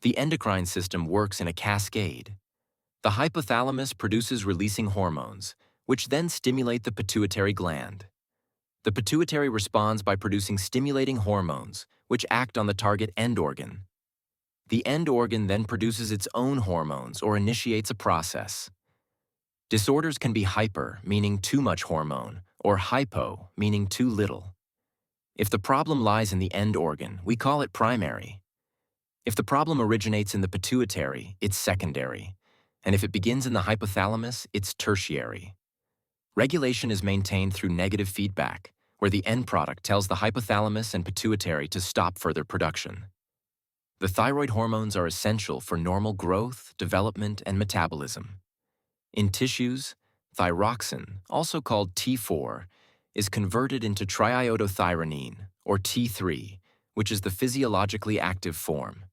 The endocrine system works in a cascade. The hypothalamus produces releasing hormones, which then stimulate the pituitary gland. The pituitary responds by producing stimulating hormones, which act on the target end organ. The end organ then produces its own hormones or initiates a process. Disorders can be hyper, meaning too much hormone, or hypo, meaning too little. If the problem lies in the end organ, we call it primary. If the problem originates in the pituitary, it's secondary. And if it begins in the hypothalamus, it's tertiary. Regulation is maintained through negative feedback, where the end product tells the hypothalamus and pituitary to stop further production. The thyroid hormones are essential for normal growth, development, and metabolism. In tissues, thyroxine, also called T4, is converted into triiodothyronine, or T3, which is the physiologically active form.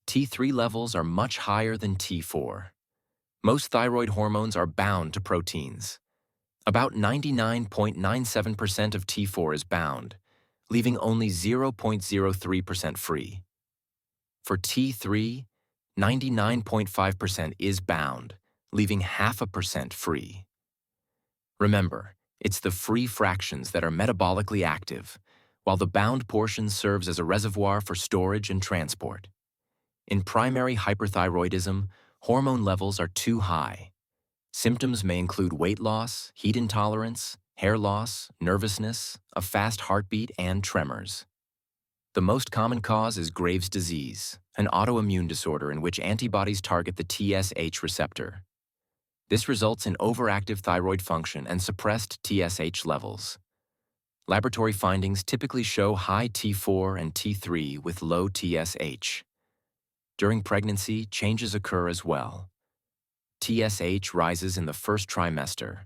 T3 levels are much higher than T4. Most thyroid hormones are bound to proteins. About 99.97% of T4 is bound, leaving only 0.03% free. For T3, 99.5% is bound, leaving 0.5% free. Remember, it's the free fractions that are metabolically active, while the bound portion serves as a reservoir for storage and transport. In primary hyperthyroidism, hormone levels are too high. Symptoms may include weight loss, heat intolerance, hair loss, nervousness, a fast heartbeat, and tremors. The most common cause is Graves' disease, an autoimmune disorder in which antibodies target the TSH receptor. This results in overactive thyroid function and suppressed TSH levels. Laboratory findings typically show high T4 and T3 with low TSH. During pregnancy, changes occur as well. TSH rises in the first trimester.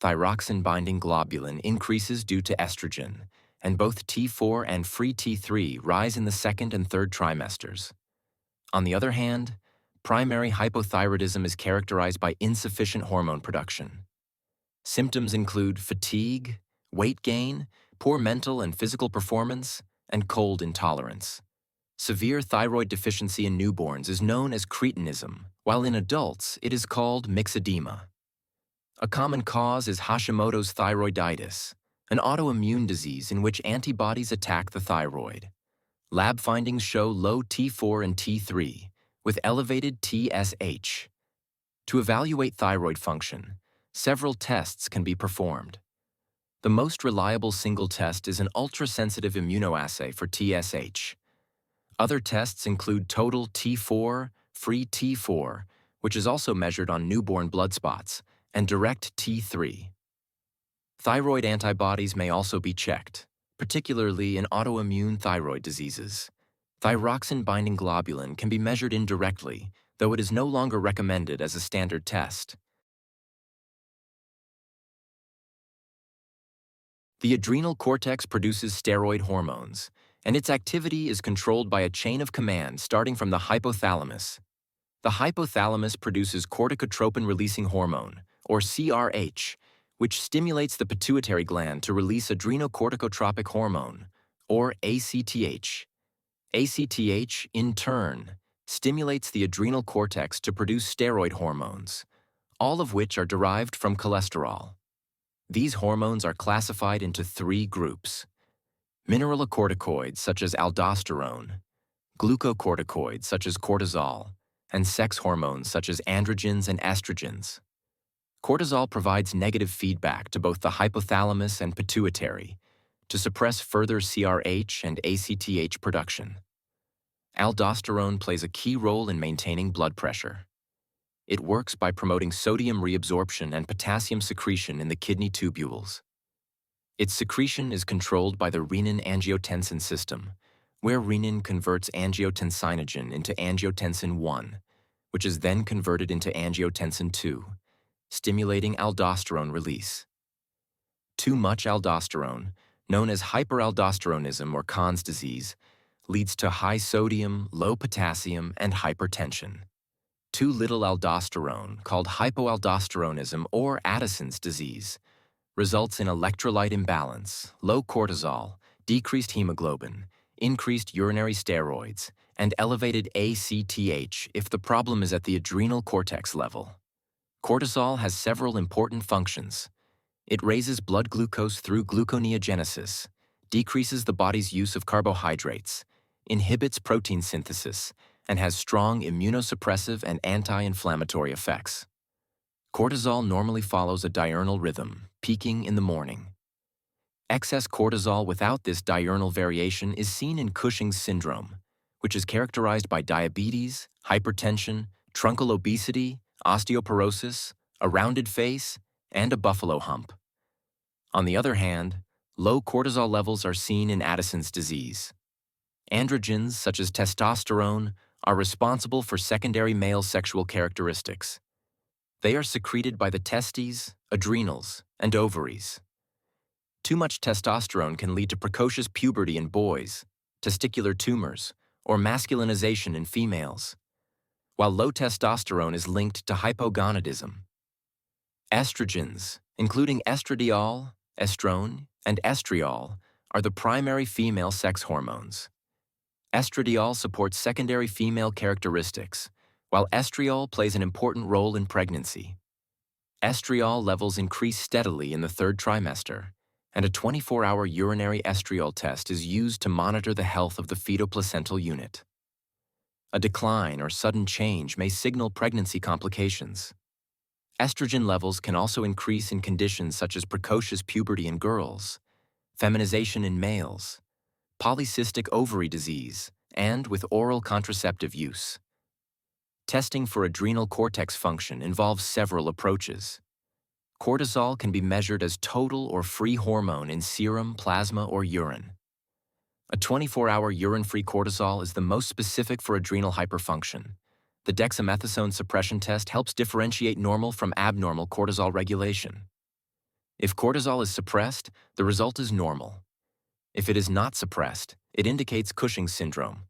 Thyroxine-binding globulin increases due to estrogen, and both T4 and free T3 rise in the second and third trimesters. On the other hand, primary hypothyroidism is characterized by insufficient hormone production. Symptoms include fatigue, weight gain, poor mental and physical performance, and cold intolerance. Severe thyroid deficiency in newborns is known as cretinism, while in adults it is called myxedema. A common cause is Hashimoto's thyroiditis, an autoimmune disease in which antibodies attack the thyroid. Lab findings show low T4 and T3, with elevated TSH. To evaluate thyroid function, several tests can be performed. The most reliable single test is an ultrasensitive immunoassay for TSH. Other tests include total T4, free T4, which is also measured on newborn blood spots, and direct T3. Thyroid antibodies may also be checked, particularly in autoimmune thyroid diseases. Thyroxine-binding globulin can be measured indirectly, though it is no longer recommended as a standard test. The adrenal cortex produces steroid hormones, and its activity is controlled by a chain of command starting from the hypothalamus. The hypothalamus produces corticotropin-releasing hormone, or CRH, which stimulates the pituitary gland to release adrenocorticotropic hormone, or ACTH. ACTH, in turn, stimulates the adrenal cortex to produce steroid hormones, all of which are derived from cholesterol. These hormones are classified into three groups: mineralocorticoids such as aldosterone, glucocorticoids such as cortisol, and sex hormones such as androgens and estrogens. Cortisol provides negative feedback to both the hypothalamus and pituitary to suppress further CRH and ACTH production. Aldosterone plays a key role in maintaining blood pressure. It works by promoting sodium reabsorption and potassium secretion in the kidney tubules. Its secretion is controlled by the renin-angiotensin system, where renin converts angiotensinogen into angiotensin 1, which is then converted into angiotensin 2, stimulating aldosterone release. Too much aldosterone, known as hyperaldosteronism or Conn's disease, leads to high sodium, low potassium, and hypertension. Too little aldosterone, called hypoaldosteronism or Addison's disease, results in electrolyte imbalance, low cortisol, decreased hemoglobin, increased urinary steroids, and elevated ACTH if the problem is at the adrenal cortex level. Cortisol has several important functions. It raises blood glucose through gluconeogenesis, decreases the body's use of carbohydrates, inhibits protein synthesis, and has strong immunosuppressive and anti-inflammatory effects. Cortisol normally follows a diurnal rhythm, peaking in the morning. Excess cortisol without this diurnal variation is seen in Cushing's syndrome, which is characterized by diabetes, hypertension, truncal obesity, osteoporosis, a rounded face, and a buffalo hump. On the other hand, low cortisol levels are seen in Addison's disease. Androgens, such as testosterone, are responsible for secondary male sexual characteristics. They are secreted by the testes, adrenals, and ovaries. Too much testosterone can lead to precocious puberty in boys, testicular tumors, or masculinization in females, while low testosterone is linked to hypogonadism. Estrogens, including estradiol, estrone, and estriol, are the primary female sex hormones. Estradiol supports secondary female characteristics, while estriol plays an important role in pregnancy. Estriol levels increase steadily in the third trimester, and a 24-hour urinary estriol test is used to monitor the health of the fetoplacental unit. A decline or sudden change may signal pregnancy complications. Estrogen levels can also increase in conditions such as precocious puberty in girls, feminization in males, polycystic ovary disease, and with oral contraceptive use. Testing for adrenal cortex function involves several approaches. Cortisol can be measured as total or free hormone in serum, plasma, or urine. A 24-hour urine-free cortisol is the most specific for adrenal hyperfunction. The dexamethasone suppression test helps differentiate normal from abnormal cortisol regulation. If cortisol is suppressed, the result is normal. If it is not suppressed, it indicates Cushing's syndrome.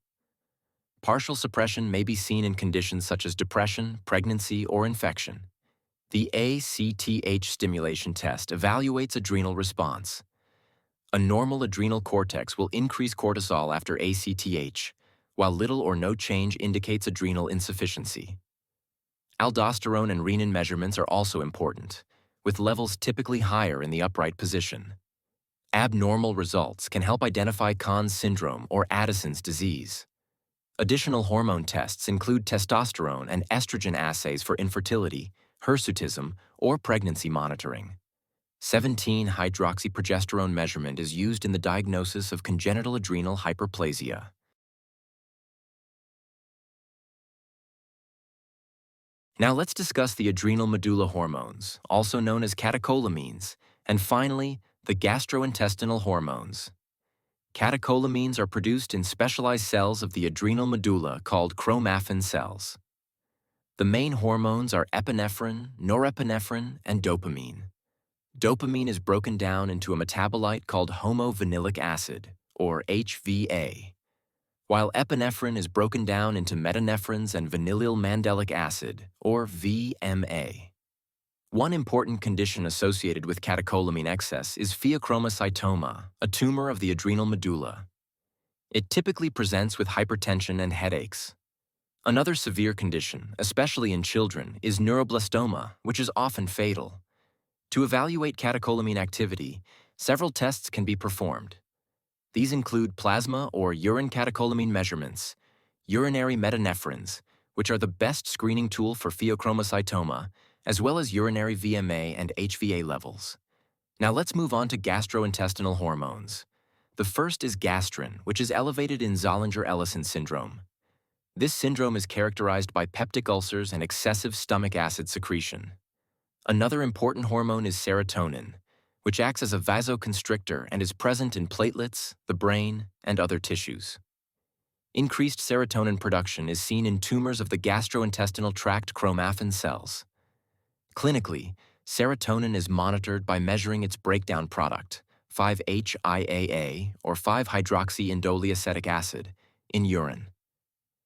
Partial suppression may be seen in conditions such as depression, pregnancy, or infection. The ACTH stimulation test evaluates adrenal response. A normal adrenal cortex will increase cortisol after ACTH, while little or no change indicates adrenal insufficiency. Aldosterone and renin measurements are also important, with levels typically higher in the upright position. Abnormal results can help identify Conn's syndrome or Addison's disease. Additional hormone tests include testosterone and estrogen assays for infertility, hirsutism, or pregnancy monitoring. 17-hydroxyprogesterone measurement is used in the diagnosis of congenital adrenal hyperplasia. Now let's discuss the adrenal medulla hormones, also known as catecholamines, and finally, the gastrointestinal hormones. Catecholamines are produced in specialized cells of the adrenal medulla called chromaffin cells. The main hormones are epinephrine, norepinephrine, and dopamine. Dopamine is broken down into a metabolite called homovanillic acid, or HVA, while epinephrine is broken down into metanephrines and vanillyl mandelic acid, or VMA. One important condition associated with catecholamine excess is pheochromocytoma, a tumor of the adrenal medulla. It typically presents with hypertension and headaches. Another severe condition, especially in children, is neuroblastoma, which is often fatal. To evaluate catecholamine activity, several tests can be performed. These include plasma or urine catecholamine measurements, urinary metanephrines, which are the best screening tool for pheochromocytoma, as well as urinary VMA and HVA levels. Now let's move on to gastrointestinal hormones. The first is gastrin, which is elevated in Zollinger-Ellison syndrome. This syndrome is characterized by peptic ulcers and excessive stomach acid secretion. Another important hormone is serotonin, which acts as a vasoconstrictor and is present in platelets, the brain, and other tissues. Increased serotonin production is seen in tumors of the gastrointestinal tract chromaffin cells. Clinically, serotonin is monitored by measuring its breakdown product, 5-HIAA or 5-hydroxyindoleacetic acid, in urine.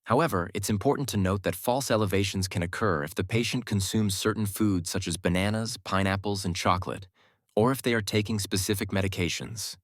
However, it's important to note that false elevations can occur if the patient consumes certain foods such as bananas, pineapples, and chocolate, or if they are taking specific medications.